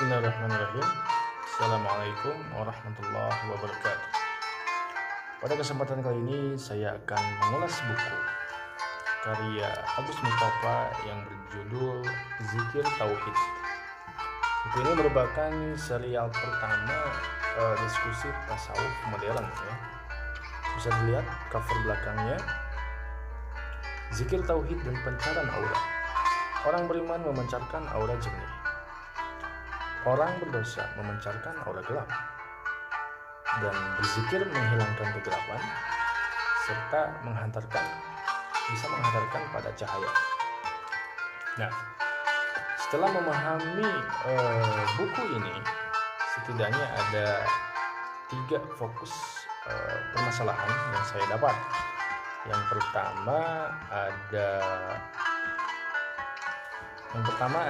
Bismillahirrahmanirrahim. Assalamualaikum warahmatullahi wabarakatuh. Pada kesempatan kali ini saya akan mengulas buku karya Agus Mustafa yang berjudul Zikir Tauhid. Buku ini merupakan serial pertama diskusi tasawuf modern ya. Bisa dilihat cover belakangnya. Zikir Tauhid dan Pancaran Aura. Orang beriman memancarkan aura jernih. Orang berdosa memancarkan aura gelap, dan berzikir menghilangkan kegelapan serta bisa menghantarkan pada cahaya. Nah, setelah memahami buku ini, setidaknya ada 3 fokus permasalahan yang saya dapat. Yang pertama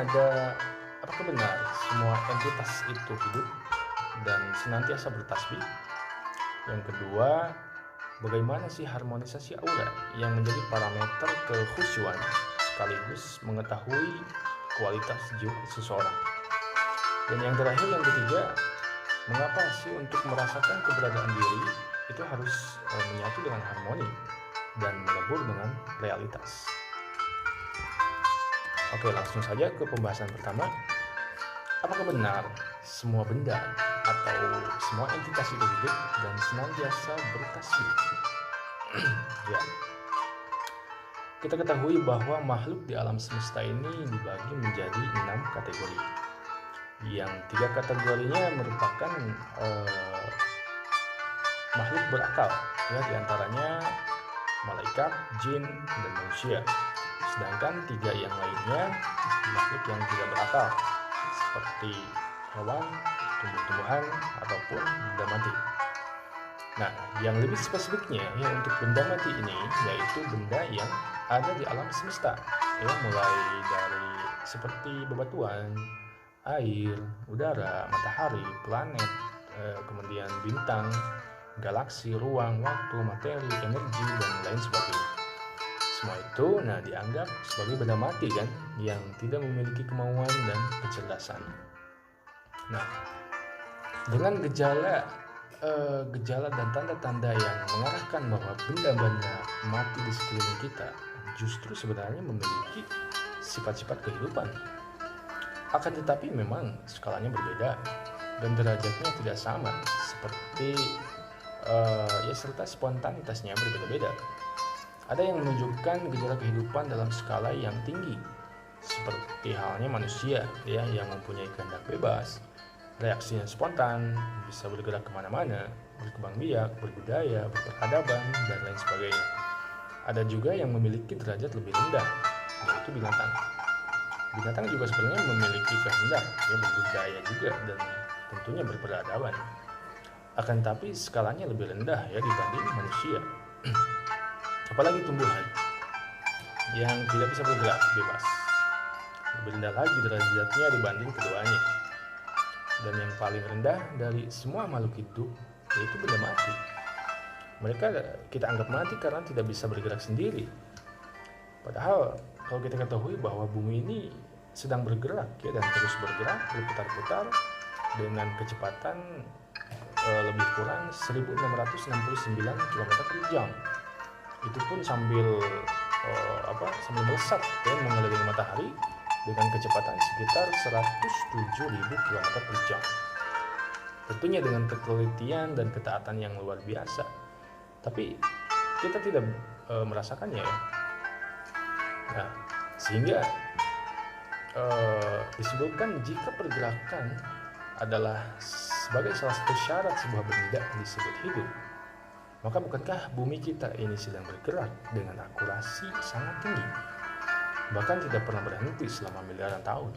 ada apakah benar semua entitas itu hidup dan senantiasa bertasbih? Yang kedua, bagaimana sih harmonisasi aura yang menjadi parameter kekhusyuan sekaligus mengetahui kualitas jiwa seseorang? Dan yang terakhir, yang ketiga, mengapa sih untuk merasakan keberadaan diri itu harus menyatu dengan harmoni dan melebur dengan realitas? Oke, langsung saja ke pembahasan pertama. Apakah benar semua benda atau semua entitas itu hidup dan senantiasa bertasbih? Ya, kita ketahui bahwa makhluk di alam semesta ini dibagi menjadi 6 kategori. Yang 3 kategorinya merupakan makhluk berakal, ya, diantaranya malaikat, jin, dan manusia. Sedangkan 3 yang lainnya makhluk yang tidak berakal, seperti hewan, tumbuh-tumbuhan, ataupun benda mati. Nah, yang lebih spesifiknya ya untuk benda mati ini yaitu benda yang ada di alam semesta, ya, mulai dari seperti bebatuan, air, udara, matahari, planet, kemudian bintang, galaksi, ruang, waktu, materi, energi, dan lain sebagainya. Semua itu dianggap sebagai benda mati kan, yang tidak memiliki kemauan dan kecerdasan. Nah, dengan gejala dan tanda-tanda yang mengarahkan bahwa benda-benda mati di sekeliling kita justru sebenarnya memiliki sifat-sifat kehidupan. Akan tetapi memang skalanya berbeda dan derajatnya tidak sama, seperti serta spontanitasnya berbeda-beda. Ada yang menunjukkan gejala kehidupan dalam skala yang tinggi, seperti halnya manusia ya, yang mempunyai kehendak bebas, reaksinya spontan, bisa bergerak kemana-mana, berkembang biak, berbudaya, berperadaban, dan lain sebagainya. Ada juga yang memiliki derajat lebih rendah, yaitu binatang. Binatang juga sebenarnya memiliki kehendak, ya, berbudaya juga, dan tentunya berperadaban. Akan tapi skalanya lebih rendah ya dibanding manusia. Apalagi tumbuhan yang tidak bisa bergerak bebas, lebih rendah lagi derajatnya dibanding keduanya. Dan yang paling rendah dari semua makhluk hidup yaitu benda mati. Mereka kita anggap mati karena tidak bisa bergerak sendiri. Padahal kalau kita ketahui bahwa bumi ini sedang bergerak ya, dan terus bergerak, berputar-putar dengan kecepatan lebih kurang 1669 km per jam. Itu pun sambil melesat dan mengelilingi matahari dengan kecepatan sekitar 107.000 km per jam. Tentunya dengan ketelitian dan ketaatan yang luar biasa. Tapi kita tidak merasakannya ya. Nah, sehingga disebutkan jika pergerakan adalah sebagai salah satu syarat sebuah benda disebut hidup, maka bukankah bumi kita ini sedang bergerak dengan akurasi sangat tinggi, bahkan tidak pernah berhenti selama miliaran tahun?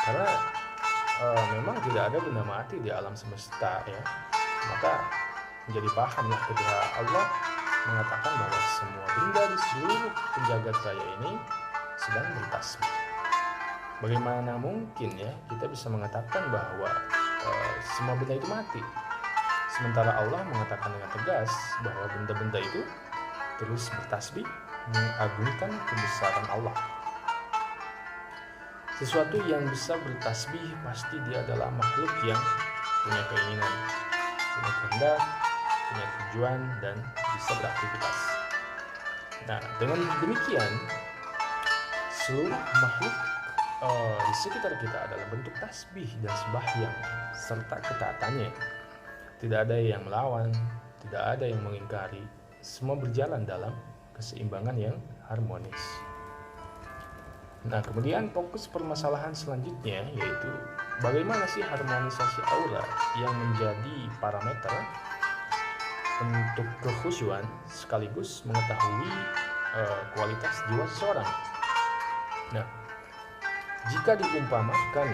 Karena memang tidak ada benda mati di alam semesta ya. Maka menjadi pahamlah ketika Allah mengatakan bahwa semua benda di seluruh penjagat raya ini sedang bertasbih. Bagaimana mungkin ya kita bisa mengatakan bahwa semua benda itu mati, sementara Allah mengatakan dengan tegas bahwa benda-benda itu terus bertasbih mengagungkan kebesaran Allah. Sesuatu yang bisa bertasbih pasti dia adalah makhluk yang punya keinginan, punya kehendak, punya tujuan, dan bisa beraktivitas. Nah, dengan demikian seluruh makhluk di sekitar kita adalah bentuk tasbih dan sembahyang serta ketaatannya. Tidak ada yang melawan, tidak ada yang mengingkari, semua berjalan dalam keseimbangan yang harmonis. Nah, kemudian fokus permasalahan selanjutnya yaitu bagaimana sih harmonisasi aura yang menjadi parameter untuk kekhusyuan sekaligus mengetahui kualitas jiwa seseorang. Nah, jika diumpamakan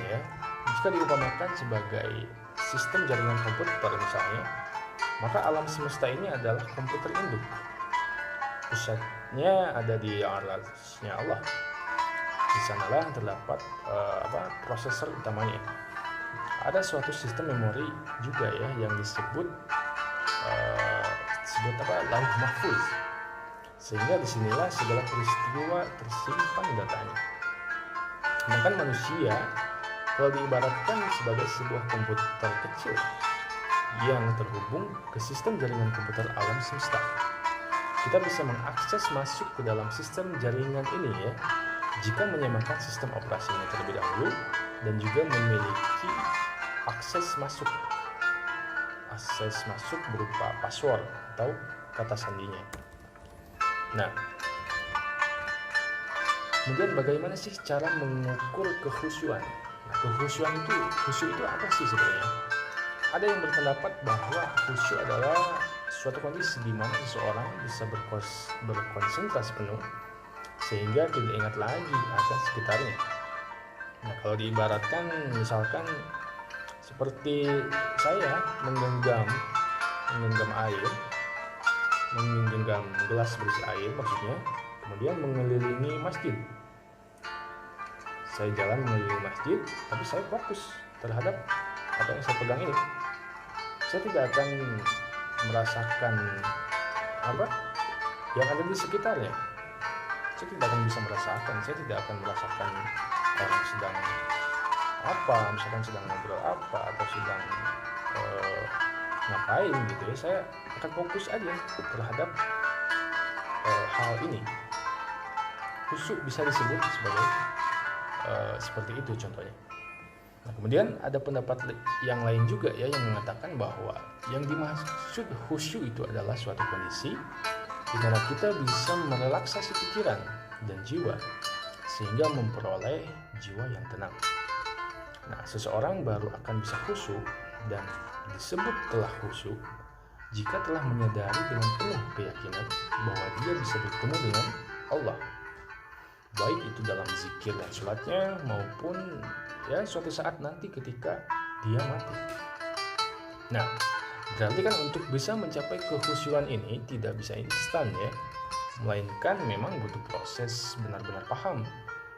sebagai sistem jaringan komputer misalnya, maka alam semesta ini adalah komputer induk. Pusatnya ada di arsy-Nya Allah. Di sanalah terdapat prosesor utamanya. Ada suatu sistem memori juga ya yang disebut lauh mahfuz. Sehingga disinilah segala peristiwa tersimpan datanya. Sedangkan manusia kalau diibaratkan sebagai sebuah komputer kecil yang terhubung ke sistem jaringan komputer alam semesta. Kita bisa mengakses masuk ke dalam sistem jaringan ini ya, jika menyamakan sistem operasinya terlebih dahulu dan juga memiliki akses masuk berupa password atau kata sandinya. Nah, kemudian bagaimana sih cara mengukur kekhusyuan? Nah, khusyuk itu apa sih sebenarnya? Ada yang berpendapat bahwa khusyuk adalah suatu kondisi di mana seseorang bisa berkonsentrasi penuh sehingga tidak ingat lagi akan sekitarnya. Nah, kalau diibaratkan misalkan seperti saya menggenggam gelas berisi air maksudnya, kemudian mengelilingi masjid. Saya jalan mengelilingi masjid, tapi saya fokus terhadap apa yang saya pegang ini. Saya tidak akan merasakan apa yang ada di sekitarnya. Saya tidak akan bisa merasakan. Saya tidak akan merasakan orang sedang apa, misalkan sedang ngobrol apa atau sedang ngapain gitu ya. Saya akan fokus aja terhadap hal ini. Khusyuk bisa disebut sebagai seperti itu contohnya. Nah, kemudian ada pendapat yang lain juga ya yang mengatakan bahwa yang dimaksud khusyuk itu adalah suatu kondisi di mana kita bisa merelaksasi pikiran dan jiwa sehingga memperoleh jiwa yang tenang. Nah, seseorang baru akan bisa khusyuk dan disebut telah khusyuk jika telah menyadari dengan penuh keyakinan bahwa dia bisa bertemu dengan Allah, baik itu dalam zikir dan sholatnya maupun ya suatu saat nanti ketika dia mati. Nah, berarti kan untuk bisa mencapai kekhusyuan ini tidak bisa instan ya, melainkan memang butuh proses benar-benar paham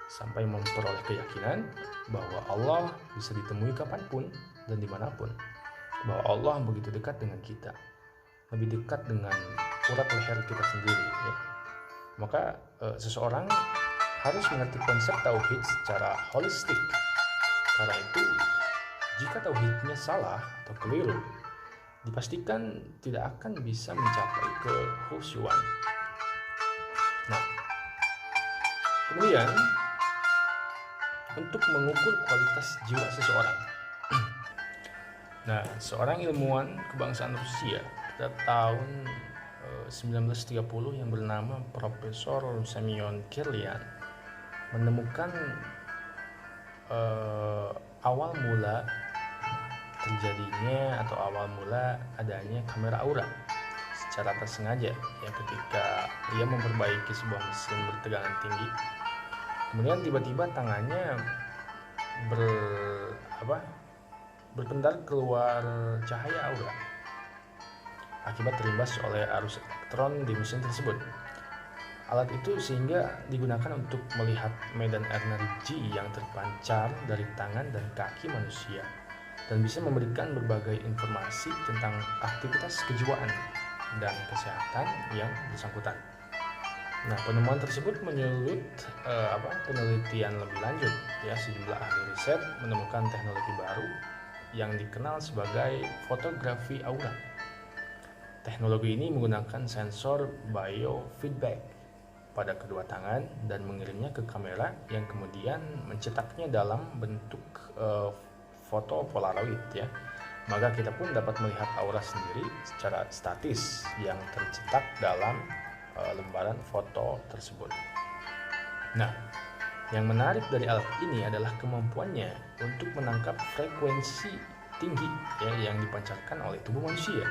sampai memperoleh keyakinan bahwa Allah bisa ditemui kapanpun dan dimanapun, bahwa Allah begitu dekat dengan kita, lebih dekat dengan urat leher kita sendiri ya. Maka seseorang harus mengerti konsep tauhid secara holistik. Karena itu, jika tauhidnya salah atau keliru, dipastikan tidak akan bisa mencapai kekhusyuan. Nah, kemudian untuk mengukur kualitas jiwa seseorang. Nah, seorang ilmuwan kebangsaan Rusia pada tahun 1930 yang bernama Profesor Semyon Kirlian menemukan awal mula terjadinya atau awal mula adanya kamera aura secara tersengaja ya, ketika ia memperbaiki sebuah mesin bertegangan tinggi, kemudian tiba-tiba tangannya berpendar keluar cahaya aura akibat terimbas oleh arus elektron di mesin tersebut. Alat itu sehingga digunakan untuk melihat medan energi yang terpancar dari tangan dan kaki manusia dan bisa memberikan berbagai informasi tentang aktivitas kejiwaan dan kesehatan yang bersangkutan. Nah, penemuan tersebut menyulut penelitian lebih lanjut. Ya, sejumlah ahli riset menemukan teknologi baru yang dikenal sebagai fotografi aura. Teknologi ini menggunakan sensor biofeedback pada kedua tangan dan mengirimnya ke kamera yang kemudian mencetaknya dalam bentuk foto polaroid ya. Maka kita pun dapat melihat aura sendiri secara statis yang tercetak dalam lembaran foto tersebut. Nah, yang menarik dari alat ini adalah kemampuannya untuk menangkap frekuensi tinggi ya, yang dipancarkan oleh tubuh manusia.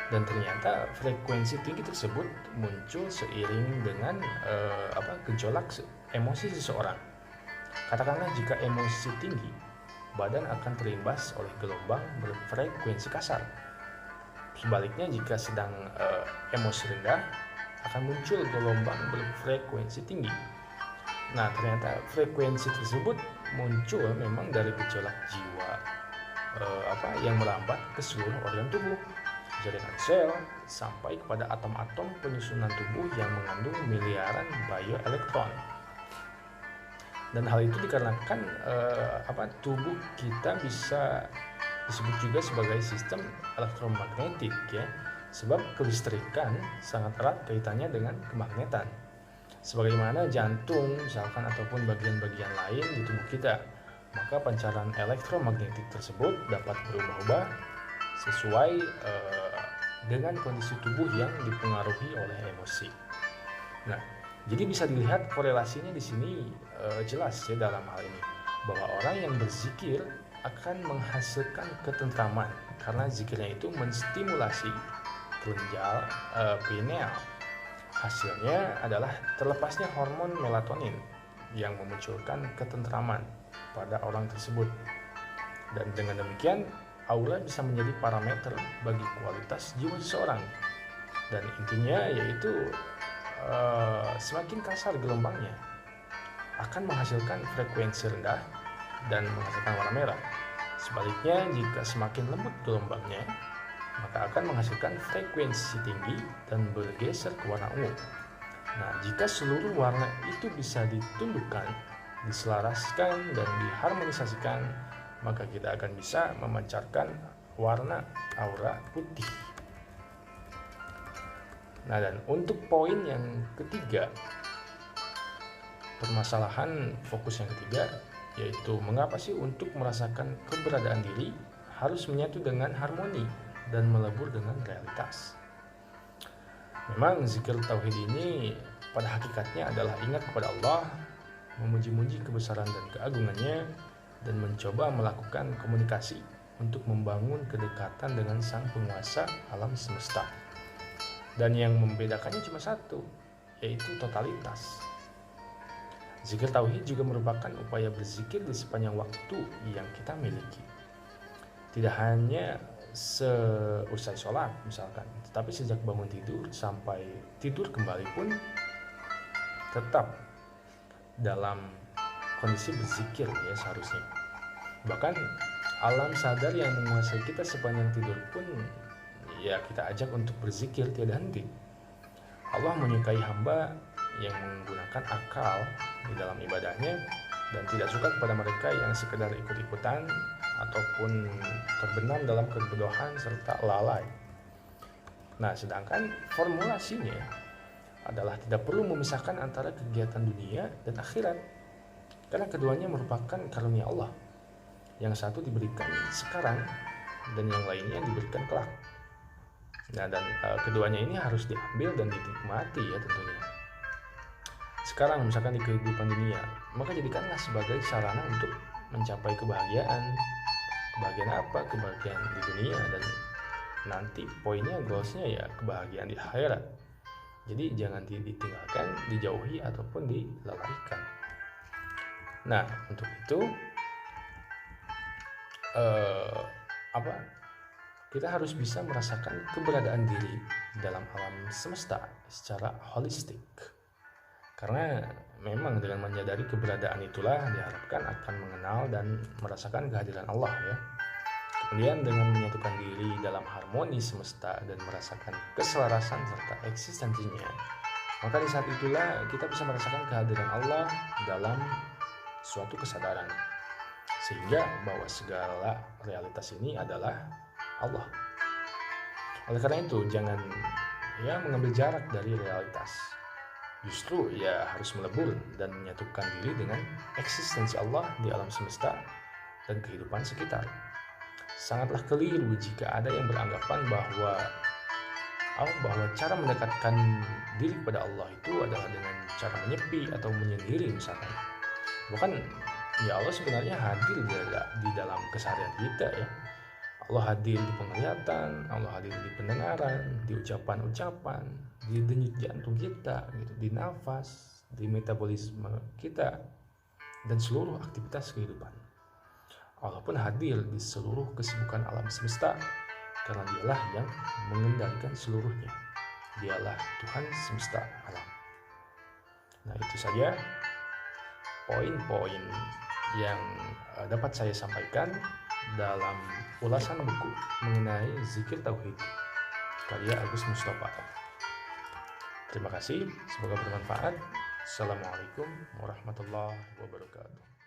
Dan ternyata frekuensi tinggi tersebut muncul seiring dengan gejolak emosi seseorang. Katakanlah jika emosi tinggi, badan akan terimbas oleh gelombang berfrekuensi kasar. Sebaliknya jika sedang emosi rendah, akan muncul gelombang berfrekuensi tinggi. Nah, ternyata frekuensi tersebut muncul memang dari gejolak jiwa yang merambat ke seluruh organ tubuh, jaringan sel, sampai kepada atom-atom penyusunan tubuh yang mengandung miliaran bioelektron. Dan hal itu dikarenakan tubuh kita bisa disebut juga sebagai sistem elektromagnetik ya, sebab kelistrikan sangat erat kaitannya dengan kemagnetan. Sebagaimana jantung misalkan ataupun bagian-bagian lain di tubuh kita, maka pancaran elektromagnetik tersebut dapat berubah-ubah sesuai dengan kondisi tubuh yang dipengaruhi oleh emosi. Nah, jadi bisa dilihat korelasinya di sini jelas ya dalam hal ini, bahwa orang yang berzikir akan menghasilkan ketentraman karena zikirnya itu menstimulasi kelenjar pineal. Hasilnya adalah terlepasnya hormon melatonin yang memunculkan ketentraman pada orang tersebut. Dan dengan demikian, aura bisa menjadi parameter bagi kualitas jiwa seseorang. Dan intinya yaitu semakin kasar gelombangnya akan menghasilkan frekuensi rendah dan menghasilkan warna merah. Sebaliknya, jika semakin lembut gelombangnya, maka akan menghasilkan frekuensi tinggi dan bergeser ke warna ungu. Nah, jika seluruh warna itu bisa ditundukkan, diselaraskan, dan diharmonisasikan, maka kita akan bisa memancarkan warna aura putih. Nah, dan untuk poin yang ketiga, permasalahan fokus yang ketiga, yaitu mengapa sih untuk merasakan keberadaan diri harus menyatu dengan harmoni dan melebur dengan realitas. Memang zikir tauhid ini pada hakikatnya adalah ingat kepada Allah, memuji-muji kebesaran dan keagungannya, dan mencoba melakukan komunikasi untuk membangun kedekatan dengan sang penguasa alam semesta. Dan yang membedakannya cuma satu, yaitu totalitas. Zikir tauhid juga merupakan upaya berzikir di sepanjang waktu yang kita miliki. Tidak hanya seusai sholat misalkan, tetapi sejak bangun tidur sampai tidur kembali pun tetap dalam kondisi berzikir ya seharusnya. Bahkan alam sadar yang menguasai kita sepanjang tidur pun ya kita ajak untuk berzikir tiada henti. Allah menyukai hamba yang menggunakan akal di dalam ibadahnya dan tidak suka kepada mereka yang sekedar ikut-ikutan ataupun terbenam dalam kebodohan serta lalai. Nah, sedangkan formulasinya adalah tidak perlu memisahkan antara kegiatan dunia dan akhirat, karena keduanya merupakan karunia Allah. Yang satu diberikan sekarang dan yang lainnya diberikan kelak. Nah, dan keduanya ini harus diambil dan dinikmati ya tentunya. Sekarang misalkan di kehidupan dunia, maka jadikanlah sebagai sarana untuk mencapai kebahagiaan. Kebahagiaan apa? Kebahagiaan di dunia, dan nanti poinnya, goalsnya ya kebahagiaan di akhirat. Jadi jangan ditinggalkan, dijauhi ataupun dilalaikan. Nah, untuk itu kita harus bisa merasakan keberadaan diri dalam alam semesta secara holistik. Karena memang dengan menyadari keberadaan itulah diharapkan akan mengenal dan merasakan kehadiran Allah ya. Kemudian dengan menyatukan diri dalam harmoni semesta dan merasakan keselarasan serta eksistensinya, Maka di saat itulah kita bisa merasakan kehadiran Allah dalam suatu kesadaran, sehingga bahwa segala realitas ini adalah Allah. Oleh karena itu, jangan mengambil jarak dari realitas. Justru harus melebur dan menyatukan diri dengan eksistensi Allah di alam semesta dan kehidupan sekitar. Sangatlah keliru jika ada yang beranggapan bahwa cara mendekatkan diri kepada Allah itu adalah dengan cara menyepi atau menyendiri misalkan. Bahkan Allah sebenarnya hadir di dalam keseharian kita ya. Allah hadir di penglihatan, Allah hadir di pendengaran, di ucapan-ucapan, di denyut jantung kita, gitu, di nafas, di metabolisme kita, dan seluruh aktivitas kehidupan. Allah pun hadir di seluruh kesibukan alam semesta, karena dialah yang mengendalikan seluruhnya. Dialah Tuhan semesta alam. Nah, itu saja poin-poin yang dapat saya sampaikan dalam ulasan buku mengenai zikir tauhid karya Agus Mustafa. Terima kasih, semoga bermanfaat. Assalamualaikum warahmatullahi wabarakatuh.